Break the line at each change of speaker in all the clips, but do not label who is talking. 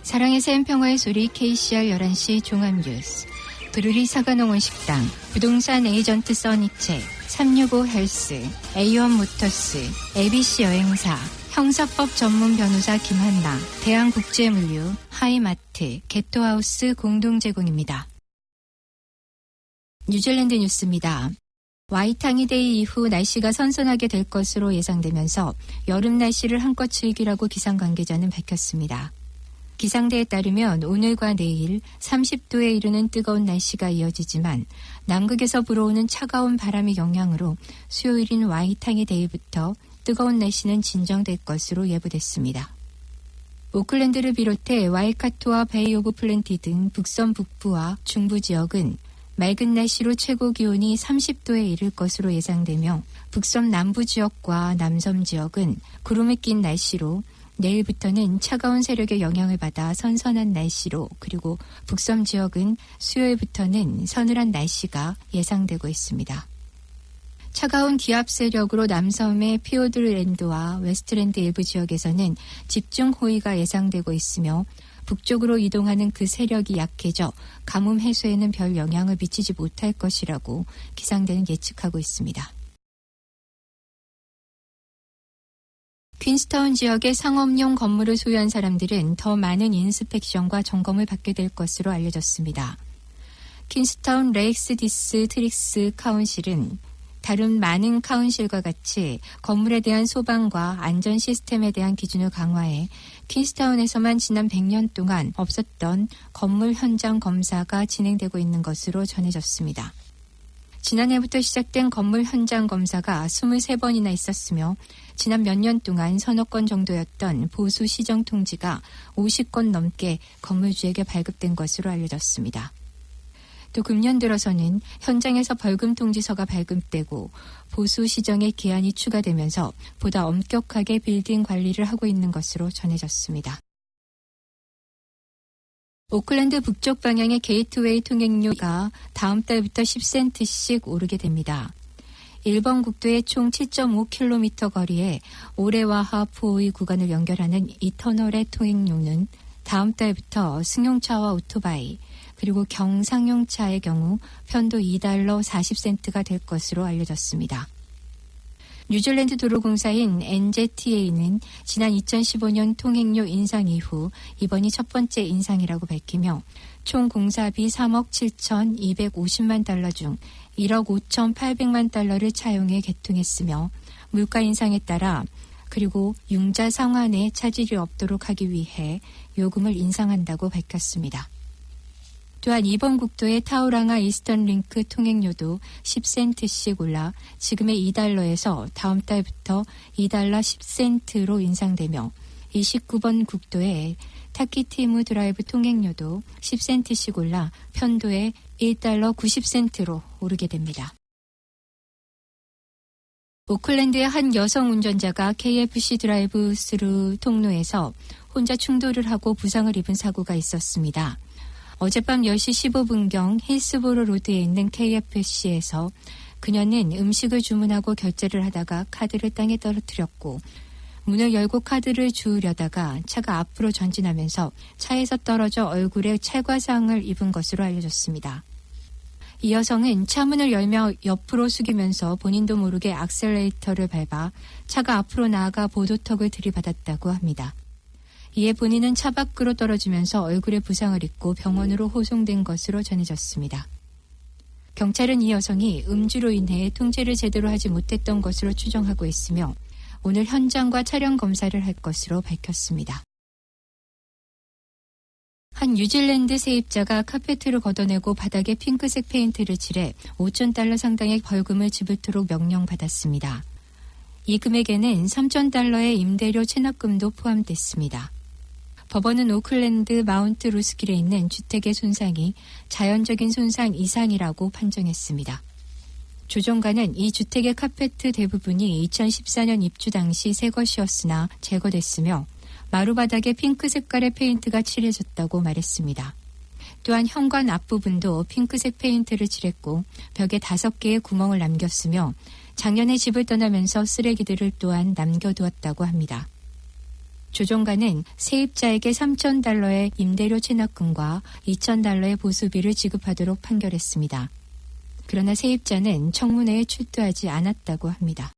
사랑의 샘 평화의 소리 KCR 11시 종합뉴스. 브루리 사과농원 식당, 부동산 에이전트 써니체, 365 헬스, A1 모터스, ABC 여행사, 형사법 전문 변호사 김한나, 대한국제물류, 하이마트, 게토하우스 공동 제공입니다. 뉴질랜드 뉴스입니다. 와이탕이데이 이후 날씨가 선선하게 될 것으로 예상되면서 여름 날씨를 한껏 즐기라고 기상 관계자는 밝혔습니다. 기상대에 따르면 오늘과 내일 30도에 이르는 뜨거운 날씨가 이어지지만 남극에서 불어오는 차가운 바람의 영향으로 수요일인 와이탕이데이부터 뜨거운 날씨는 진정될 것으로 예보됐습니다. 오클랜드를 비롯해 와이카토와 베이 오브 플랜티 등 북섬 북부와 중부 지역은 맑은 날씨로 최고 기온이 30도에 이를 것으로 예상되며 북섬 남부 지역과 남섬 지역은 구름이 낀 날씨로 내일부터는 차가운 세력의 영향을 받아 선선한 날씨로, 그리고 북섬 지역은 수요일부터는 서늘한 날씨가 예상되고 있습니다. 차가운 기압 세력으로 남섬의 피오드랜드와 웨스트랜드 일부 지역에서는 집중 호위가 예상되고 있으며 북쪽으로 이동하는 그 세력이 약해져 가뭄 해소에는 별 영향을 미치지 못할 것이라고 기상대는 예측하고 있습니다. 퀸스타운 지역의 상업용 건물을 소유한 사람들은 더 많은 인스펙션과 점검을 받게 될 것으로 알려졌습니다. 퀸스타운 레익스 디스트릭트 카운실은 다른 많은 카운실과 같이 건물에 대한 소방과 안전 시스템에 대한 기준을 강화해 퀸스타운에서만 지난 100년 동안 없었던 건물 현장 검사가 진행되고 있는 것으로 전해졌습니다. 지난해부터 시작된 건물 현장 검사가 23번이나 있었으며 지난 몇 년 동안 서너 건 정도였던 보수 시정 통지가 50건 넘게 건물주에게 발급된 것으로 알려졌습니다. 또 금년 들어서는 현장에서 벌금 통지서가 발급되고 보수 시정의 기한이 추가되면서 보다 엄격하게 빌딩 관리를 하고 있는 것으로 전해졌습니다. 오클랜드 북쪽 방향의 게이트웨이 통행료가 다음 달부터 10센트씩 오르게 됩니다. 1번 국도의 총 7.5km 거리에 오레와하 포의 구간을 연결하는 이 터널의 통행료는 다음 달부터 승용차와 오토바이, 그리고 경상용차의 경우 편도 $2 40센트가 될 것으로 알려졌습니다. 뉴질랜드 도로공사인 NZTA는 지난 2015년 통행료 인상 이후 이번이 첫 번째 인상이라고 밝히며 총 공사비 3억 7,250만 달러 중 1억 5,800만 달러를 차용해 개통했으며 물가 인상에 따라 그리고 융자 상환에 차질이 없도록 하기 위해 요금을 인상한다고 밝혔습니다. 또한 이번 국도의 타우랑아 이스턴 링크 통행료도 10센트씩 올라 지금의 $2에서 다음 달부터 $2 10센트로 인상되며 29번 국도의 타키티무 드라이브 통행료도 10센트씩 올라 편도에 $1 90센트로 오르게 됩니다. 오클랜드의 한 여성 운전자가 KFC 드라이브 스루 통로에서 혼자 충돌을 하고 부상을 입은 사고가 있었습니다. 어젯밤 10시 15분경 힐스보로 로드에 있는 KFC에서 그녀는 음식을 주문하고 결제를 하다가 카드를 땅에 떨어뜨렸고 문을 열고 카드를 주우려다가 차가 앞으로 전진하면서 차에서 떨어져 얼굴에 찰과상을 입은 것으로 알려졌습니다. 이 여성은 차문을 열며 옆으로 숙이면서 본인도 모르게 악셀레이터를 밟아 차가 앞으로 나아가 보도턱을 들이받았다고 합니다. 이에 본인은 차 밖으로 떨어지면서 얼굴에 부상을 입고 병원으로 호송된 것으로 전해졌습니다. 경찰은 이 여성이 음주로 인해 통제를 제대로 하지 못했던 것으로 추정하고 있으며 오늘 현장과 촬영 검사를 할 것으로 밝혔습니다. 한 뉴질랜드 세입자가 카페트를 걷어내고 바닥에 핑크색 페인트를 칠해 $5,000 상당의 벌금을 지불토록 명령받았습니다. 이 금액에는 $3,000의 임대료 체납금도 포함됐습니다. 법원은 오클랜드 마운트 루스길에 있는 주택의 손상이 자연적인 손상 이상이라고 판정했습니다. 조정관은 이 주택의 카페트 대부분이 2014년 입주 당시 새 것이었으나 제거됐으며 마루바닥에 핑크 색깔의 페인트가 칠해졌다고 말했습니다. 또한 현관 앞부분도 핑크색 페인트를 칠했고 벽에 5개의 구멍을 남겼으며 작년에 집을 떠나면서 쓰레기들을 또한 남겨두었다고 합니다. 조종가는 세입자에게 $3,000의 임대료 체납금과 $2,000의 보수비를 지급하도록 판결했습니다. 그러나 세입자는 청문회에 출두하지 않았다고 합니다.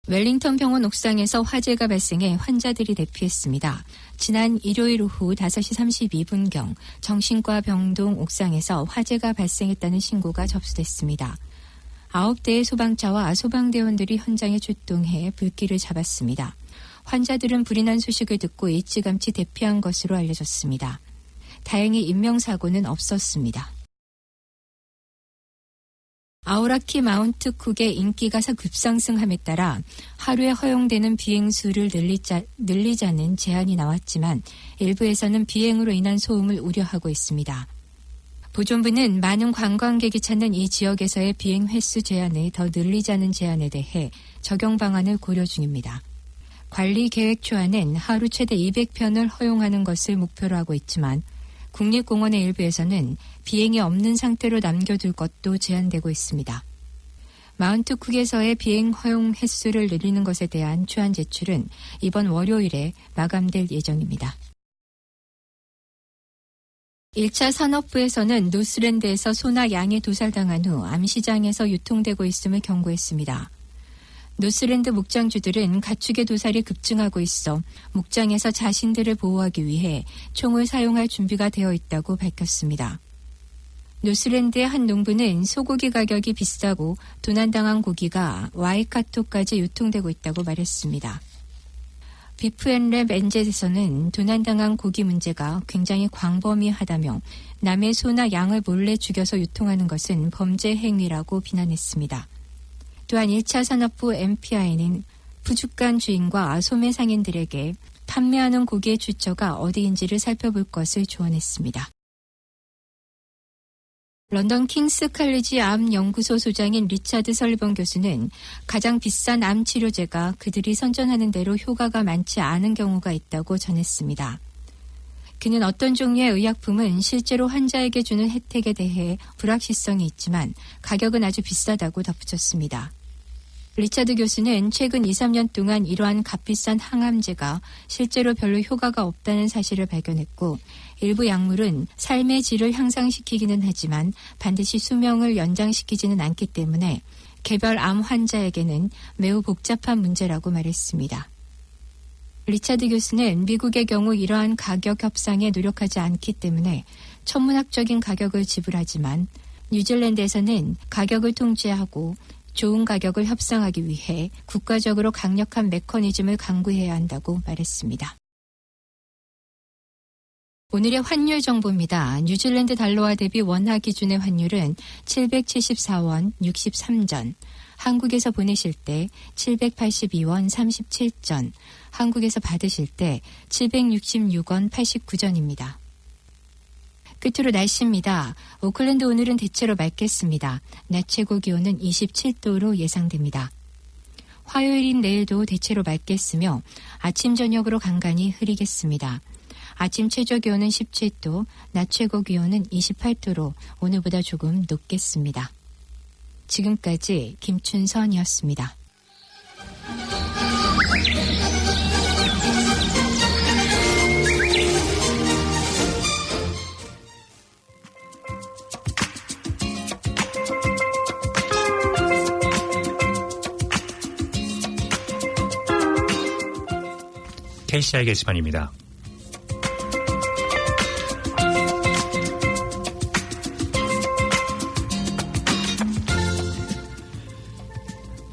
웰링턴 병원 옥상에서 화재가 발생해 환자들이 대피했습니다. 지난 일요일 오후 5시 32분경 정신과 병동 옥상에서 화재가 발생했다는 신고가 접수됐습니다. 9대의 소방차와 소방대원들이 현장에 출동해 불길을 잡았습니다. 환자들은 불이 난 소식을 듣고 일찌감치 대피한 것으로 알려졌습니다. 다행히 인명사고는 없었습니다. 아우라키 마운트 쿡의 인기가 급상승함에 따라 하루에 허용되는 비행수를 늘리자는 제안이 나왔지만 일부에서는 비행으로 인한 소음을 우려하고 있습니다. 보존부는 많은 관광객이 찾는 이 지역에서의 비행 횟수 제한을 더 늘리자는 제안에 대해 적용 방안을 고려 중입니다. 관리 계획 초안은 하루 최대 200편을 허용하는 것을 목표로 하고 있지만 국립공원의 일부에서는 비행이 없는 상태로 남겨둘 것도 제한되고 있습니다. 마운트 쿡에서의 비행 허용 횟수를 늘리는 것에 대한 초안 제출은 이번 월요일에 마감될 예정입니다. 1차 산업부에서는 노스랜드에서 소나 양이 도살당한 후 암시장에서 유통되고 있음을 경고했습니다. 노스랜드 목장주들은 가축의 도살이 급증하고 있어 목장에서 자신들을 보호하기 위해 총을 사용할 준비가 되어 있다고 밝혔습니다. 노스랜드의 한 농부는 소고기 가격이 비싸고 도난당한 고기가 와이카토까지 유통되고 있다고 말했습니다. 비프앤랩 엔젯에서는 도난당한 고기 문제가 굉장히 광범위하다며 남의 소나 양을 몰래 죽여서 유통하는 것은 범죄 행위라고 비난했습니다. 또한 1차 산업부 MPI는 부족한 주인과 소매 상인들에게 판매하는 고기의 출처가 어디인지를 살펴볼 것을 조언했습니다. 런던 킹스 칼리지 암 연구소 소장인 리차드 설리번 교수는 가장 비싼 암 치료제가 그들이 선전하는 대로 효과가 많지 않은 경우가 있다고 전했습니다. 그는 어떤 종류의 의약품은 실제로 환자에게 주는 혜택에 대해 불확실성이 있지만 가격은 아주 비싸다고 덧붙였습니다. 리차드 교수는 최근 2, 3년 동안 이러한 값비싼 항암제가 실제로 별로 효과가 없다는 사실을 발견했고 일부 약물은 삶의 질을 향상시키기는 하지만 반드시 수명을 연장시키지는 않기 때문에 개별 암 환자에게는 매우 복잡한 문제라고 말했습니다. 리차드 교수는 미국의 경우 이러한 가격 협상에 노력하지 않기 때문에 천문학적인 가격을 지불하지만 뉴질랜드에서는 가격을 통제하고 좋은 가격을 협상하기 위해 국가적으로 강력한 메커니즘을 강구해야 한다고 말했습니다. 오늘의 환율 정보입니다. 뉴질랜드 달러와 대비 원화 기준의 환율은 774원 63전, 한국에서 보내실 때 782원 37전, 한국에서 받으실 때 766원 89전입니다. 끝으로 날씨입니다. 오클랜드 오늘은 대체로 맑겠습니다. 낮 최고 기온은 27도로 예상됩니다. 화요일인 내일도 대체로 맑겠으며 아침 저녁으로 간간히 흐리겠습니다. 아침 최저 기온은 17도, 낮 최고 기온은 28도로 오늘보다 조금 높겠습니다. 지금까지 김춘선이었습니다.
KCI 게시판입니다.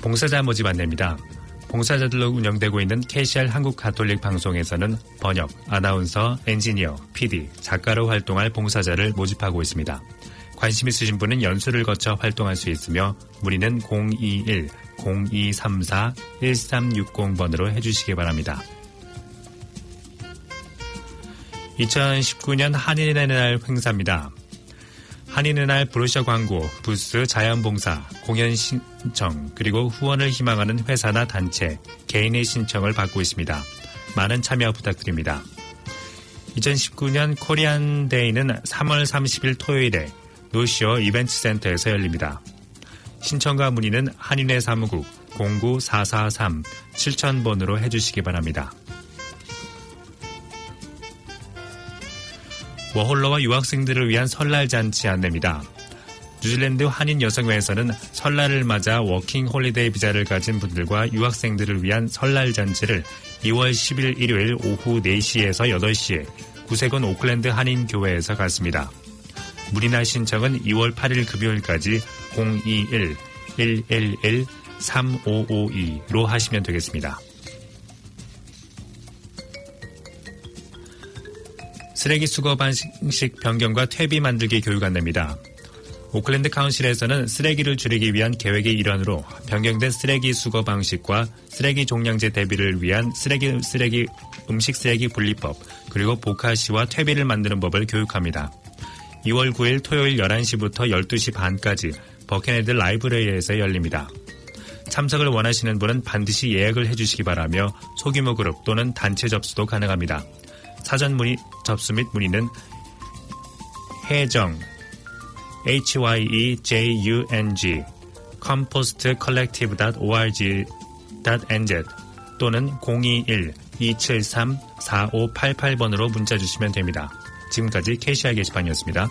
봉사자 모집 안내입니다. 봉사자들로 운영되고 있는 KCR 한국 가톨릭 방송에서는 번역, 아나운서, 엔지니어, PD, 작가로 활동할 봉사자를 모집하고 있습니다. 관심 있으신 분은 연수를 거쳐 활동할 수 있으며 문의는 021-0234-1360번으로 해주시기 바랍니다. 2019년 한인의 날 행사입니다. 한인의 날 브로셔 광고, 부스, 자연봉사, 공연 신청, 그리고 후원을 희망하는 회사나 단체, 개인의 신청을 받고 있습니다. 많은 참여 부탁드립니다. 2019년 코리안 데이는 3월 30일 토요일에 노시오 이벤트 센터에서 열립니다. 신청과 문의는 한인회 사무국 09-443-7000번으로 해주시기 바랍니다. 워홀러와 유학생들을 위한 설날 잔치 안내입니다. 뉴질랜드 한인 여성회에서는 설날을 맞아 워킹 홀리데이 비자를 가진 분들과 유학생들을 위한 설날 잔치를 2월 10일 일요일 오후 4시에서 8시에 구세군 오클랜드 한인교회에서 갖습니다. 문의나 신청은 2월 8일 금요일까지 021-111-3552로 하시면 되겠습니다. 쓰레기 수거 방식 변경과 퇴비 만들기 교육 안내입니다. 오클랜드 카운실에서는 쓰레기를 줄이기 위한 계획의 일환으로 변경된 쓰레기 수거 방식과 쓰레기 종량제 대비를 위한 음식 쓰레기 분리법, 그리고 보카시와 퇴비를 만드는 법을 교육합니다. 2월 9일 토요일 11시부터 12시 반까지 버켄헤드 라이브러리에서 열립니다. 참석을 원하시는 분은 반드시 예약을 해주시기 바라며 소규모 그룹 또는 단체 접수도 가능합니다. 사전 접수 및 문의는 해정 hyejung compostcollective.org.nz 또는 021-273-4588번으로 문자 주시면 됩니다. 지금까지 KCI 게시판이었습니다.